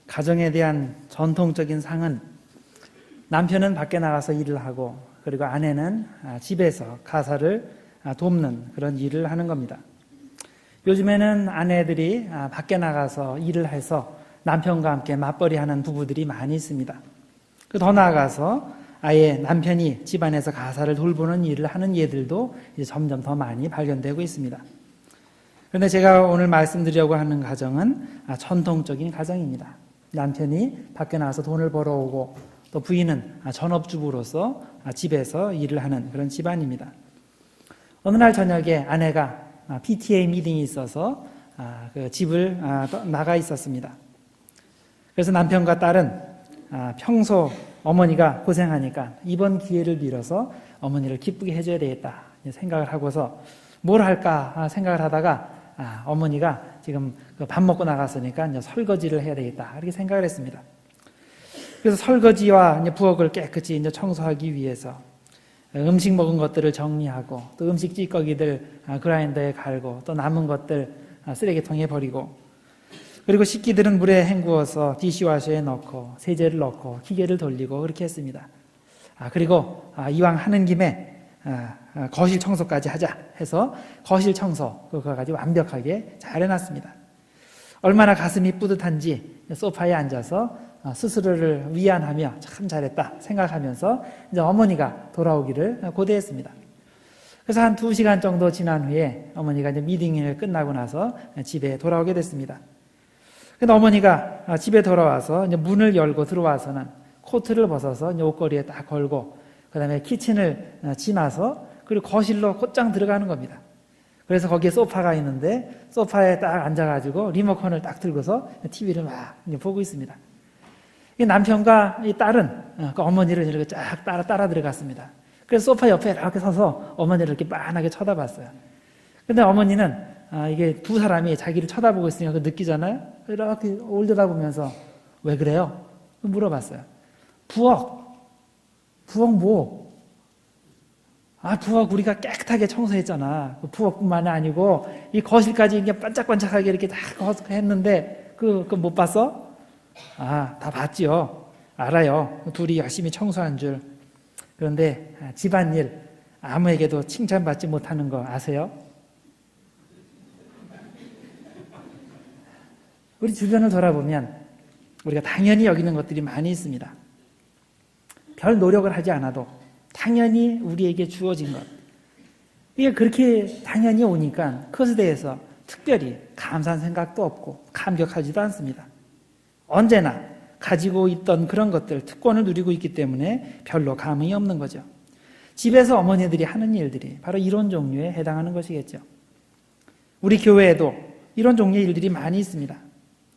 가정에 대한 전통적인 상은 남편은 밖에 나가서 일을 하고 그리고 아내는 집에서 가사를 돕는 그런 일을 하는 겁니다. 요즘에는 아내들이 밖에 나가서 일을 해서 남편과 함께 맞벌이하는 부부들이 많이 있습니다. 더 나아가서 아예 남편이 집안에서 가사를 돌보는 일을 하는 예들도 이제 점점 더 많이 발견되고 있습니다. 그런데 제가 오늘 말씀드리려고 하는 가정은 전통적인 가정입니다. 남편이 밖에 나가서 돈을 벌어오고 또 부인은 전업주부로서 집에서 일을 하는 그런 집안입니다. 어느 날 저녁에 아내가 PTA 미팅이 있어서 그 집을 나가 있었습니다. 그래서 남편과 딸은 평소 어머니가 고생하니까 이번 기회를 빌어서 어머니를 기쁘게 해줘야 되겠다 생각을 하고서 뭘 할까 생각을 하다가 어머니가 지금 밥 먹고 나갔으니까 이제 설거지를 해야 되겠다 이렇게 생각을 했습니다. 그래서 설거지와 이제 부엌을 깨끗이 이제 청소하기 위해서 음식 먹은 것들을 정리하고 또 음식 찌꺼기들 그라인더에 갈고 또 남은 것들 쓰레기통에 버리고 그리고 식기들은 물에 헹구어서 디시워셔에 넣고 세제를 넣고 기계를 돌리고 그렇게 했습니다. 그리고 이왕 하는 김에 거실 청소까지 하자 해서 거실 청소 그거까지 완벽하게 잘 해놨습니다. 얼마나 가슴이 뿌듯한지 소파에 앉아서 스스로를 위안하며 참 잘했다 생각하면서 이제 어머니가 돌아오기를 고대했습니다. 그래서 한 2시간 정도 지난 후에 어머니가 이제 미팅을 끝나고 나서 집에 돌아오게 됐습니다. 근데 어머니가 집에 돌아와서 이제 문을 열고 들어와서는 코트를 벗어서 이제 옷걸이에 딱 걸고 그 다음에 키친을 지나서 그리고 거실로 곧장 들어가는 겁니다. 그래서 거기에 소파가 있는데 소파에 딱 앉아가지고 리모컨을 딱 들고서 TV를 막 보고 있습니다. 남편과 이 딸은 그 어머니를 이렇게 쫙 따라 들어갔습니다. 그래서 소파 옆에 이렇게 서서 어머니를 이렇게 빤하게 쳐다봤어요. 근데 어머니는 이게 두 사람이 자기를 쳐다보고 있으니까 느끼잖아요. 이렇게 올려다보면서 왜 그래요? 물어봤어요. 부엌 뭐? 부엌 우리가 깨끗하게 청소했잖아. 부엌뿐만이 아니고 이 거실까지 이게 반짝반짝하게 이렇게 다 했는데 그 못 봤어? 다 봤지요. 알아요. 둘이 열심히 청소한 줄. 그런데 집안일 아무에게도 칭찬받지 못하는 거 아세요? 우리 주변을 돌아보면 우리가 당연히 여기는 것들이 많이 있습니다. 별 노력을 하지 않아도 당연히 우리에게 주어진 것. 이게 그렇게 당연히 오니까 그것에 대해서 특별히 감사한 생각도 없고 감격하지도 않습니다. 언제나 가지고 있던 그런 것들, 특권을 누리고 있기 때문에 별로 감흥이 없는 거죠. 집에서 어머니들이 하는 일들이 바로 이런 종류에 해당하는 것이겠죠. 우리 교회에도 이런 종류의 일들이 많이 있습니다.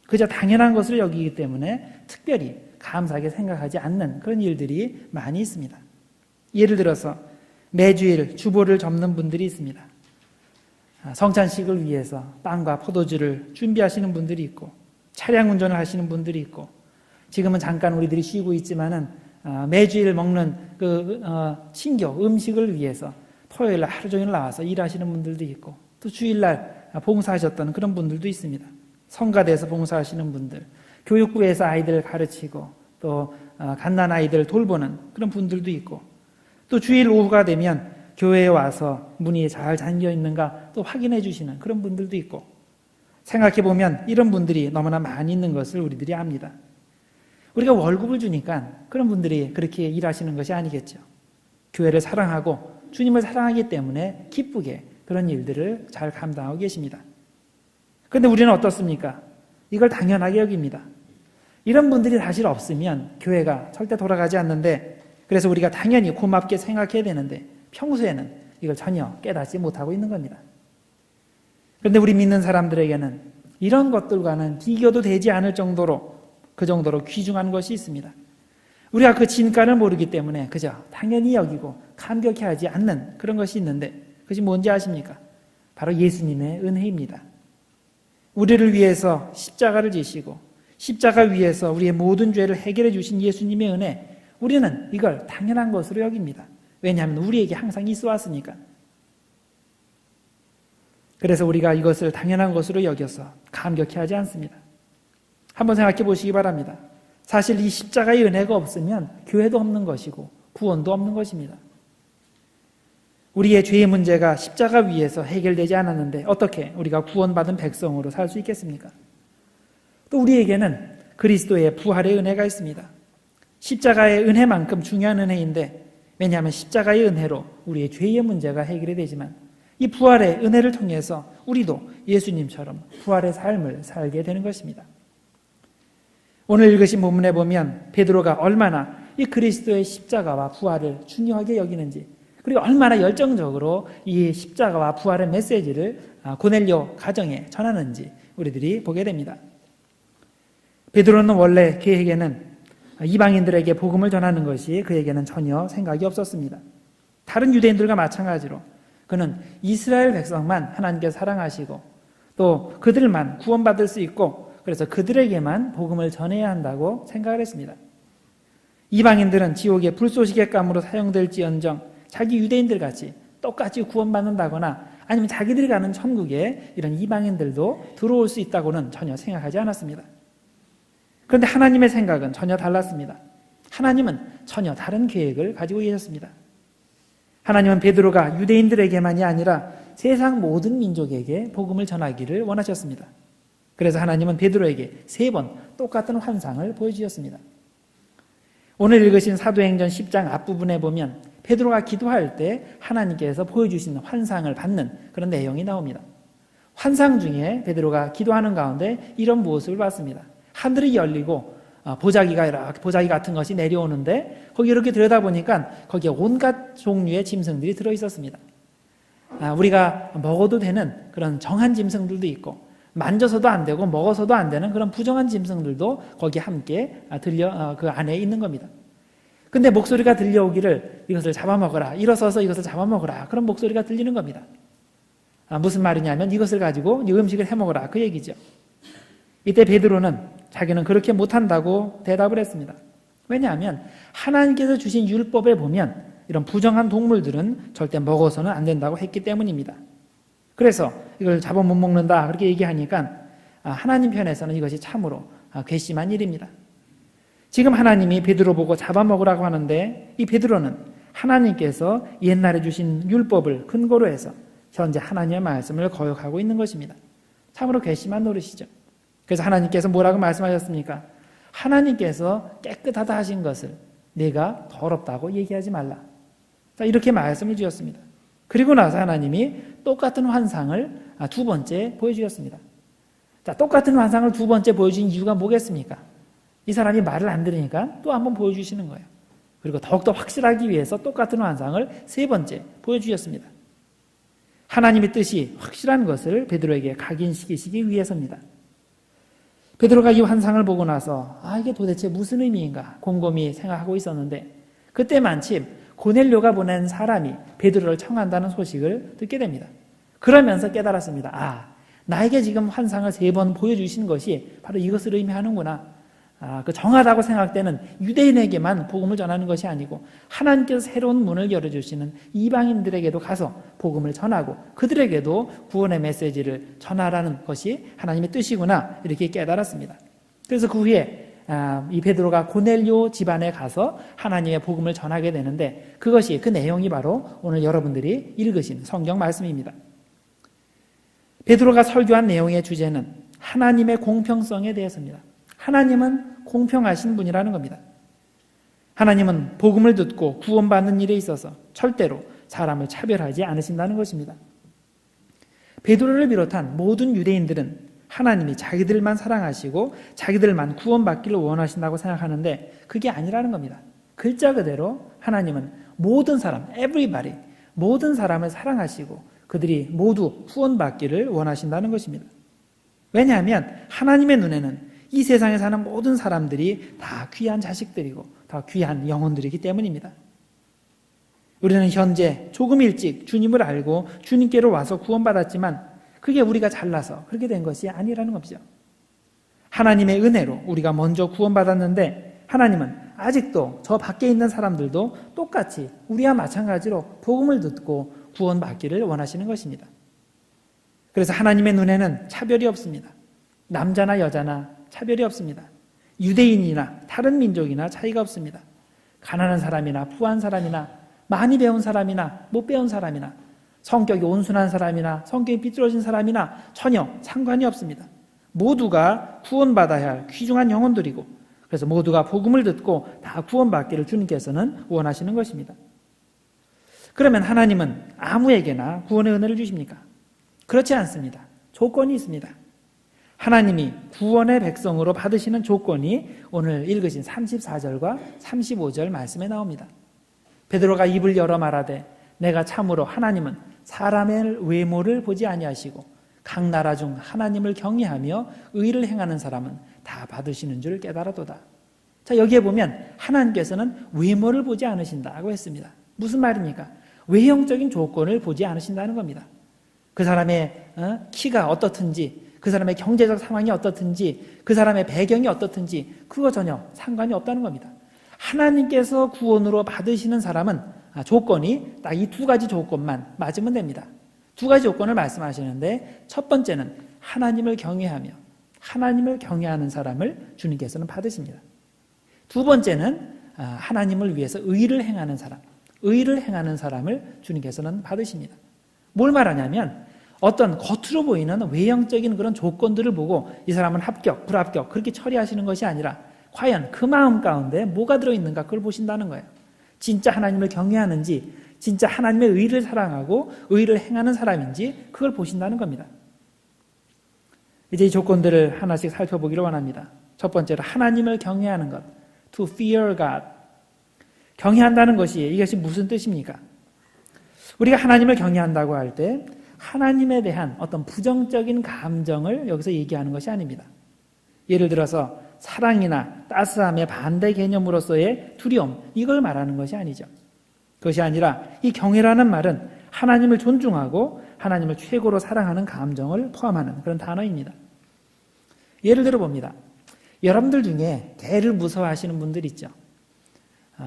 그저 당연한 것을 여기기 때문에 특별히 감사하게 생각하지 않는 그런 일들이 많이 있습니다. 예를 들어서 매주일 주보를 접는 분들이 있습니다. 성찬식을 위해서 빵과 포도주를 준비하시는 분들이 있고 차량 운전을 하시는 분들이 있고 지금은 잠깐 우리들이 쉬고 있지만은 매주일 먹는 그 신교 음식을 위해서 토요일 날 하루 종일 나와서 일하시는 분들도 있고 또 주일날 봉사하셨던 그런 분들도 있습니다. 성가대에서 봉사하시는 분들, 교육부에서 아이들을 가르치고 또 갓난 아이들을 돌보는 그런 분들도 있고 또 주일 오후가 되면 교회에 와서 문이 잘 잠겨 있는가 또 확인해 주시는 그런 분들도 있고 생각해 보면 이런 분들이 너무나 많이 있는 것을 우리들이 압니다. 우리가 월급을 주니까 그런 분들이 그렇게 일하시는 것이 아니겠죠. 교회를 사랑하고 주님을 사랑하기 때문에 기쁘게 그런 일들을 잘 감당하고 계십니다. 그런데 우리는 어떻습니까? 이걸 당연하게 여깁니다. 이런 분들이 사실 없으면 교회가 절대 돌아가지 않는데 그래서 우리가 당연히 고맙게 생각해야 되는데 평소에는 이걸 전혀 깨닫지 못하고 있는 겁니다. 그런데 우리 믿는 사람들에게는 이런 것들과는 비교도 되지 않을 정도로 그 정도로 귀중한 것이 있습니다. 우리가 그 진가를 모르기 때문에 그저 당연히 여기고 감격해하지 않는 그런 것이 있는데 그것이 뭔지 아십니까? 바로 예수님의 은혜입니다. 우리를 위해서 십자가를 지시고 십자가 위에서 우리의 모든 죄를 해결해 주신 예수님의 은혜, 우리는 이걸 당연한 것으로 여깁니다. 왜냐하면 우리에게 항상 있어 왔으니까. 그래서 우리가 이것을 당연한 것으로 여겨서 감격해하지 않습니다. 한번 생각해 보시기 바랍니다. 사실 이 십자가의 은혜가 없으면 교회도 없는 것이고 구원도 없는 것입니다. 우리의 죄의 문제가 십자가 위에서 해결되지 않았는데 어떻게 우리가 구원받은 백성으로 살 수 있겠습니까? 또 우리에게는 그리스도의 부활의 은혜가 있습니다. 십자가의 은혜만큼 중요한 은혜인데, 왜냐하면 십자가의 은혜로 우리의 죄의 문제가 해결이 되지만 이 부활의 은혜를 통해서 우리도 예수님처럼 부활의 삶을 살게 되는 것입니다. 오늘 읽으신 본문에 보면 베드로가 얼마나 이 그리스도의 십자가와 부활을 중요하게 여기는지, 그리고 얼마나 열정적으로 이 십자가와 부활의 메시지를 고넬료 가정에 전하는지 우리들이 보게 됩니다. 베드로는 원래 그에게는 이방인들에게 복음을 전하는 것이 그에게는 전혀 생각이 없었습니다. 다른 유대인들과 마찬가지로 그는 이스라엘 백성만 하나님께 사랑하시고 또 그들만 구원받을 수 있고, 그래서 그들에게만 복음을 전해야 한다고 생각을 했습니다. 이방인들은 지옥의 불쏘시개 감으로 사용될지언정 자기 유대인들 같이 똑같이 구원받는다거나 아니면 자기들이 가는 천국에 이런 이방인들도 들어올 수 있다고는 전혀 생각하지 않았습니다. 그런데 하나님의 생각은 전혀 달랐습니다. 하나님은 전혀 다른 계획을 가지고 계셨습니다. 하나님은 베드로가 유대인들에게만이 아니라 세상 모든 민족에게 복음을 전하기를 원하셨습니다. 그래서 하나님은 베드로에게 3번 똑같은 환상을 보여주셨습니다. 오늘 읽으신 사도행전 10장 앞부분에 보면 베드로가 기도할 때 하나님께서 보여주신 환상을 받는 그런 내용이 나옵니다. 환상 중에 베드로가 기도하는 가운데 이런 모습을 봤습니다. 하늘이 열리고 보자기 같은 것이 내려오는데 거기 이렇게 들여다보니까 거기에 온갖 종류의 짐승들이 들어있었습니다. 우리가 먹어도 되는 그런 정한 짐승들도 있고 만져서도 안 되고 먹어서도 안 되는 그런 부정한 짐승들도 거기에 함께 그 안에 있는 겁니다. 근데 목소리가 들려오기를 이것을 잡아먹어라, 일어서서 이것을 잡아먹어라, 그런 목소리가 들리는 겁니다. 무슨 말이냐면 이것을 가지고 이 음식을 해먹어라, 그 얘기죠. 이때 베드로는 자기는 그렇게 못한다고 대답을 했습니다. 왜냐하면 하나님께서 주신 율법에 보면 이런 부정한 동물들은 절대 먹어서는 안 된다고 했기 때문입니다. 그래서 이걸 잡아 못 먹는다 그렇게 얘기하니까 하나님 편에서는 이것이 참으로 괘씸한 일입니다. 지금 하나님이 베드로 보고 잡아먹으라고 하는데 이 베드로는 하나님께서 옛날에 주신 율법을 근거로 해서 현재 하나님의 말씀을 거역하고 있는 것입니다. 참으로 괘씸한 노릇이죠. 그래서 하나님께서 뭐라고 말씀하셨습니까? 하나님께서 깨끗하다 하신 것을 내가 더럽다고 얘기하지 말라. 자, 이렇게 말씀을 주셨습니다. 그리고 나서 하나님이 똑같은 환상을 2번째 보여주셨습니다. 자, 똑같은 환상을 2번째 보여준 이유가 뭐겠습니까? 이 사람이 말을 안 들으니까 또 한번 보여주시는 거예요. 그리고 더욱더 확실하기 위해서 똑같은 환상을 3번째 보여주셨습니다. 하나님의 뜻이 확실한 것을 베드로에게 각인시키시기 위해서입니다. 베드로가 이 환상을 보고 나서 이게 도대체 무슨 의미인가 곰곰이 생각하고 있었는데 그때 마침 고넬료가 보낸 사람이 베드로를 청한다는 소식을 듣게 됩니다. 그러면서 깨달았습니다. 나에게 지금 환상을 3번 보여주신 것이 바로 이것을 의미하는구나. 그 정하다고 생각되는 유대인에게만 복음을 전하는 것이 아니고 하나님께서 새로운 문을 열어주시는 이방인들에게도 가서 복음을 전하고 그들에게도 구원의 메시지를 전하라는 것이 하나님의 뜻이구나 이렇게 깨달았습니다. 그래서 그 후에 이 베드로가 고넬료 집안에 가서 하나님의 복음을 전하게 되는데 그 내용이 바로 오늘 여러분들이 읽으신 성경 말씀입니다. 베드로가 설교한 내용의 주제는 하나님의 공평성에 대해서입니다. 하나님은 공평하신 분이라는 겁니다. 하나님은 복음을 듣고 구원받는 일에 있어서 절대로 사람을 차별하지 않으신다는 것입니다. 베드로를 비롯한 모든 유대인들은 하나님이 자기들만 사랑하시고 자기들만 구원받기를 원하신다고 생각하는데 그게 아니라는 겁니다. 글자 그대로 하나님은 모든 사람, everybody, 모든 사람을 사랑하시고 그들이 모두 구원받기를 원하신다는 것입니다. 왜냐하면 하나님의 눈에는 이 세상에 사는 모든 사람들이 다 귀한 자식들이고 다 귀한 영혼들이기 때문입니다. 우리는 현재 조금 일찍 주님을 알고 주님께로 와서 구원받았지만 그게 우리가 잘나서 그렇게 된 것이 아니라는 거죠. 하나님의 은혜로 우리가 먼저 구원받았는데 하나님은 아직도 저 밖에 있는 사람들도 똑같이 우리와 마찬가지로 복음을 듣고 구원받기를 원하시는 것입니다. 그래서 하나님의 눈에는 차별이 없습니다. 남자나 여자나 차별이 없습니다. 유대인이나 다른 민족이나 차이가 없습니다. 가난한 사람이나 부한 사람이나 많이 배운 사람이나 못 배운 사람이나 성격이 온순한 사람이나 성격이 삐뚤어진 사람이나 전혀 상관이 없습니다. 모두가 구원받아야 할 귀중한 영혼들이고 그래서 모두가 복음을 듣고 다 구원받기를 주님께서는 원하시는 것입니다. 그러면 하나님은 아무에게나 구원의 은혜를 주십니까? 그렇지 않습니다. 조건이 있습니다. 하나님이 구원의 백성으로 받으시는 조건이 오늘 읽으신 34절과 35절 말씀에 나옵니다. 베드로가 입을 열어 말하되 내가 참으로 하나님은 사람의 외모를 보지 아니하시고 각 나라 중 하나님을 경외하며 의를 행하는 사람은 다 받으시는 줄 깨달아도다. 자, 여기에 보면 하나님께서는 외모를 보지 않으신다고 했습니다. 무슨 말입니까? 외형적인 조건을 보지 않으신다는 겁니다. 그 사람의 키가 어떻든지 그 사람의 경제적 상황이 어떻든지 그 사람의 배경이 어떻든지 그거 전혀 상관이 없다는 겁니다. 하나님께서 구원으로 받으시는 사람은 조건이 딱 이 두 가지 조건만 맞으면 됩니다. 두 가지 조건을 말씀하시는데 첫 번째는 하나님을 경외하며 하나님을 경외하는 사람을 주님께서는 받으십니다. 두 번째는 하나님을 위해서 의를 행하는 사람, 의를 행하는 사람을 주님께서는 받으십니다. 뭘 말하냐면 어떤 겉으로 보이는 외형적인 그런 조건들을 보고 이 사람은 합격, 불합격 그렇게 처리하시는 것이 아니라 과연 그 마음 가운데 뭐가 들어있는가 그걸 보신다는 거예요. 진짜 하나님을 경외하는지 진짜 하나님의 의를 사랑하고 의를 행하는 사람인지 그걸 보신다는 겁니다. 이제 이 조건들을 하나씩 살펴보기를 원합니다. 첫 번째로 하나님을 경외하는 것, to fear God. 경외한다는 것이 이것이 무슨 뜻입니까? 우리가 하나님을 경외한다고 할 때 하나님에 대한 어떤 부정적인 감정을 여기서 얘기하는 것이 아닙니다. 예를 들어서 사랑이나 따스함의 반대 개념으로서의 두려움, 이걸 말하는 것이 아니죠. 그것이 아니라 이 경외라는 말은 하나님을 존중하고 하나님을 최고로 사랑하는 감정을 포함하는 그런 단어입니다. 예를 들어 봅니다. 여러분들 중에 개를 무서워하시는 분들 있죠.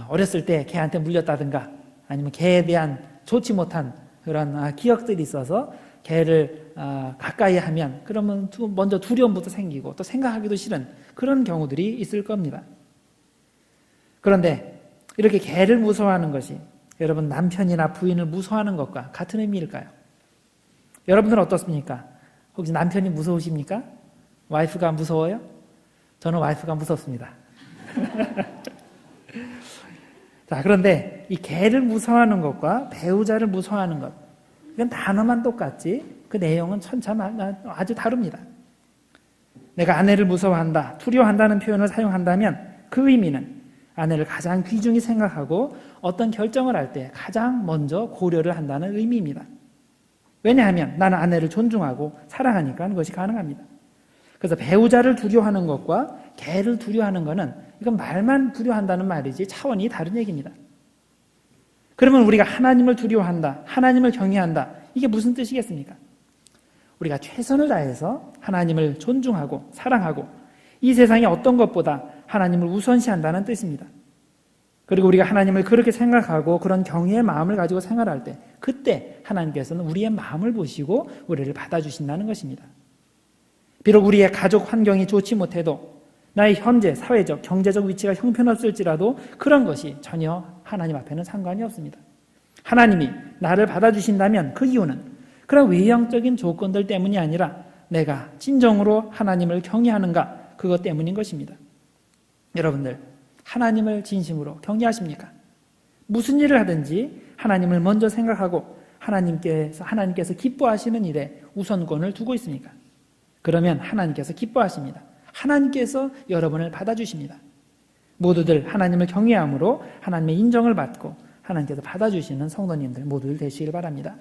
어렸을 때 개한테 물렸다든가 아니면 개에 대한 좋지 못한 그런 기억들이 있어서 개를 가까이 하면 그러면 먼저 두려움부터 생기고 또 생각하기도 싫은 그런 경우들이 있을 겁니다. 그런데 이렇게 개를 무서워하는 것이 여러분 남편이나 부인을 무서워하는 것과 같은 의미일까요? 여러분들은 어떻습니까? 혹시 남편이 무서우십니까? 와이프가 무서워요? 저는 와이프가 무섭습니다. 자, 그런데 이 개를 무서워하는 것과 배우자를 무서워하는 것, 이건 단어만 똑같지 그 내용은 천참 아주 다릅니다. 내가 아내를 무서워한다, 두려워한다는 표현을 사용한다면 그 의미는 아내를 가장 귀중히 생각하고 어떤 결정을 할 때 가장 먼저 고려를 한다는 의미입니다. 왜냐하면 나는 아내를 존중하고 사랑하니까 그것이 가능합니다. 그래서 배우자를 두려워하는 것과 개를 두려워하는 것은 이건 말만 두려워한다는 말이지 차원이 다른 얘기입니다. 그러면 우리가 하나님을 두려워한다, 하나님을 경외한다, 이게 무슨 뜻이겠습니까? 우리가 최선을 다해서 하나님을 존중하고 사랑하고 이 세상의 어떤 것보다 하나님을 우선시한다는 뜻입니다. 그리고 우리가 하나님을 그렇게 생각하고 그런 경외의 마음을 가지고 생활할 때 그때 하나님께서는 우리의 마음을 보시고 우리를 받아주신다는 것입니다. 비록 우리의 가족 환경이 좋지 못해도 나의 현재 사회적, 경제적 위치가 형편없을지라도 그런 것이 전혀 하나님 앞에는 상관이 없습니다. 하나님이 나를 받아주신다면 그 이유는 그런 외형적인 조건들 때문이 아니라 내가 진정으로 하나님을 경외하는가 그것 때문인 것입니다. 여러분들 하나님을 진심으로 경외하십니까? 무슨 일을 하든지 하나님을 먼저 생각하고 하나님께서 기뻐하시는 일에 우선권을 두고 있습니까? 그러면 하나님께서 기뻐하십니다. 하나님께서 여러분을 받아주십니다. 모두들 하나님을 경외함으로 하나님의 인정을 받고 하나님께서 받아주시는 성도님들 모두들 되시길 바랍니다.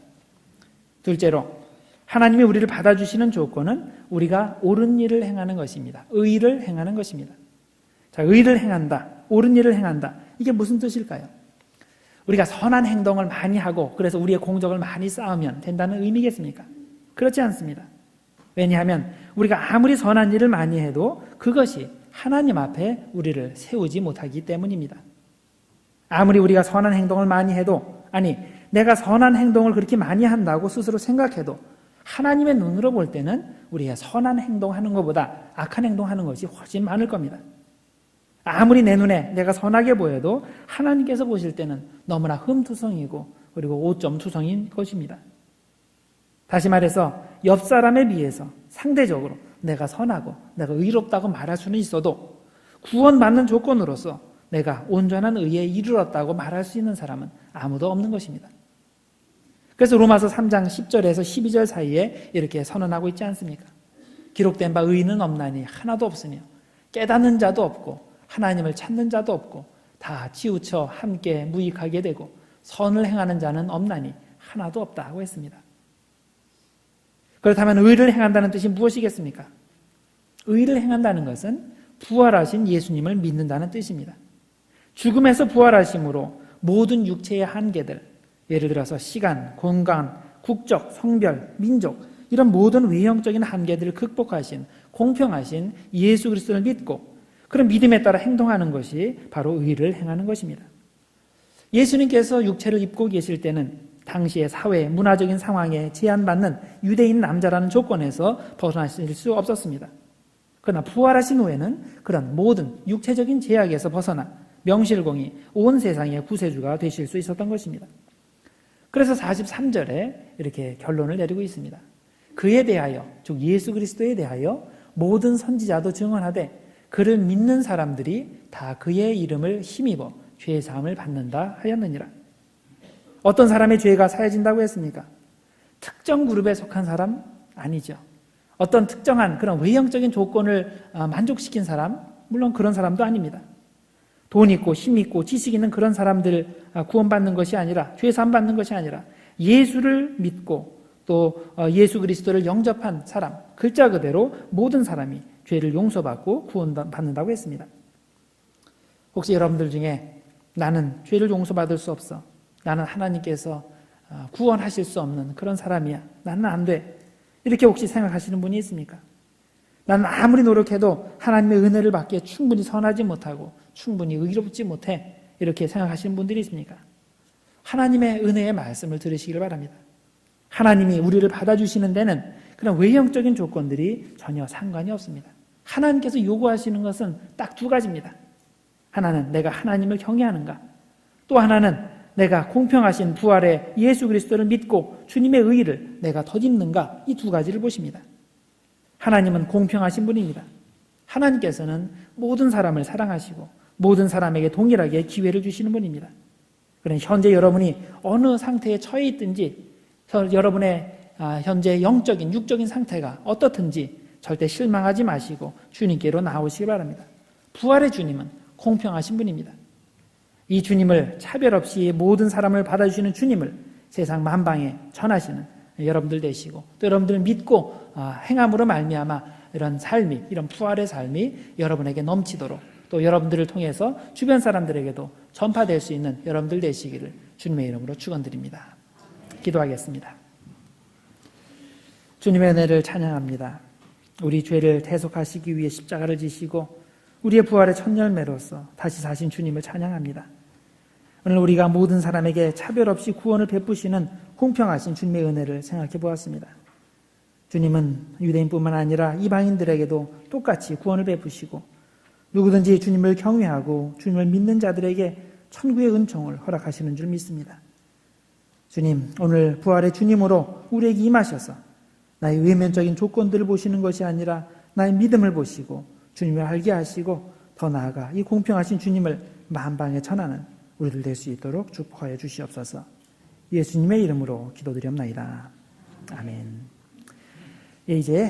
둘째로 하나님이 우리를 받아주시는 조건은 우리가 옳은 일을 행하는 것입니다. 의를 행하는 것입니다. 자, 의를 행한다, 옳은 일을 행한다, 이게 무슨 뜻일까요? 우리가 선한 행동을 많이 하고 그래서 우리의 공적을 많이 쌓으면 된다는 의미겠습니까? 그렇지 않습니다. 왜냐하면 우리가 아무리 선한 일을 많이 해도 그것이 하나님 앞에 우리를 세우지 못하기 때문입니다. 아무리 우리가 선한 행동을 많이 해도, 아니 내가 선한 행동을 그렇게 많이 한다고 스스로 생각해도 하나님의 눈으로 볼 때는 우리가 선한 행동하는 것보다 악한 행동하는 것이 훨씬 많을 겁니다. 아무리 내 눈에 내가 선하게 보여도 하나님께서 보실 때는 너무나 흠투성이고 그리고 오점투성인 것입니다. 다시 말해서 옆 사람에 비해서 상대적으로 내가 선하고 내가 의롭다고 말할 수는 있어도 구원받는 조건으로서 내가 온전한 의에 이르렀다고 말할 수 있는 사람은 아무도 없는 것입니다. 그래서 로마서 3장 10절에서 12절 사이에 이렇게 선언하고 있지 않습니까? 기록된 바 의인은 없나니 하나도 없으며 깨닫는 자도 없고 하나님을 찾는 자도 없고 다 치우쳐 함께 무익하게 되고 선을 행하는 자는 없나니 하나도 없다고 했습니다. 그렇다면 의를 행한다는 뜻이 무엇이겠습니까? 의를 행한다는 것은 부활하신 예수님을 믿는다는 뜻입니다. 죽음에서 부활하심으로 모든 육체의 한계들, 예를 들어서 시간, 공간, 국적, 성별, 민족 이런 모든 외형적인 한계들을 극복하신 공평하신 예수 그리스도를 믿고 그런 믿음에 따라 행동하는 것이 바로 의를 행하는 것입니다. 예수님께서 육체를 입고 계실 때는 당시의 사회, 문화적인 상황에 제한받는 유대인 남자라는 조건에서 벗어나실 수 없었습니다. 그러나 부활하신 후에는 그런 모든 육체적인 제약에서 벗어나 명실공히 온 세상의 구세주가 되실 수 있었던 것입니다. 그래서 43절에 이렇게 결론을 내리고 있습니다. 그에 대하여, 즉 예수 그리스도에 대하여 모든 선지자도 증언하되 그를 믿는 사람들이 다 그의 이름을 힘입어 죄 사함을 받는다 하였느니라. 어떤 사람의 죄가 사해진다고 했습니까? 특정 그룹에 속한 사람? 아니죠. 어떤 특정한 그런 외형적인 조건을 만족시킨 사람? 물론 그런 사람도 아닙니다. 돈 있고 힘 있고 지식 있는 그런 사람들 구원받는 것이 아니라 죄 사함 받는 것이 아니라 예수를 믿고 또 예수 그리스도를 영접한 사람, 글자 그대로 모든 사람이 죄를 용서받고 구원받는다고 했습니다. 혹시 여러분들 중에 나는 죄를 용서받을 수 없어. 나는 하나님께서 구원하실 수 없는 그런 사람이야. 나는 안 돼. 이렇게 혹시 생각하시는 분이 있습니까? 나는 아무리 노력해도 하나님의 은혜를 받기에 충분히 선하지 못하고 충분히 의롭지 못해. 이렇게 생각하시는 분들이 있습니까? 하나님의 은혜의 말씀을 들으시기를 바랍니다. 하나님이 우리를 받아주시는 데는 그런 외형적인 조건들이 전혀 상관이 없습니다. 하나님께서 요구하시는 것은 딱 두 가지입니다. 하나는 내가 하나님을 경외하는가, 또 하나는 내가 공평하신 부활의 예수 그리스도를 믿고 주님의 의의를 내가 덧입는가, 이 두 가지를 보십니다. 하나님은 공평하신 분입니다. 하나님께서는 모든 사람을 사랑하시고 모든 사람에게 동일하게 기회를 주시는 분입니다. 그러니 현재 여러분이 어느 상태에 처해 있든지 여러분의 현재 영적인 육적인 상태가 어떻든지 절대 실망하지 마시고 주님께로 나오시기 바랍니다. 부활의 주님은 공평하신 분입니다. 이 주님을 차별 없이 모든 사람을 받아주시는 주님을 세상 만방에 전하시는 여러분들 되시고 또 여러분들을 믿고 행함으로 말미암아 이런 삶이, 이런 부활의 삶이 여러분에게 넘치도록 또 여러분들을 통해서 주변 사람들에게도 전파될 수 있는 여러분들 되시기를 주님의 이름으로 축원드립니다. 기도하겠습니다. 주님의 은혜를 찬양합니다. 우리 죄를 대속하시기 위해 십자가를 지시고 우리의 부활의 첫 열매로서 다시 사신 주님을 찬양합니다. 오늘 우리가 모든 사람에게 차별 없이 구원을 베푸시는 공평하신 주님의 은혜를 생각해 보았습니다. 주님은 유대인뿐만 아니라 이방인들에게도 똑같이 구원을 베푸시고 누구든지 주님을 경외하고 주님을 믿는 자들에게 천국의 은총을 허락하시는 줄 믿습니다. 주님, 오늘 부활의 주님으로 우리에게 임하셔서 나의 외면적인 조건들을 보시는 것이 아니라 나의 믿음을 보시고 주님을 알게 하시고 더 나아가 이 공평하신 주님을 만방에 전하는 우리들 될 수 있도록 축복하여 주시옵소서. 예수님의 이름으로 기도드리옵나이다. 아멘. 이제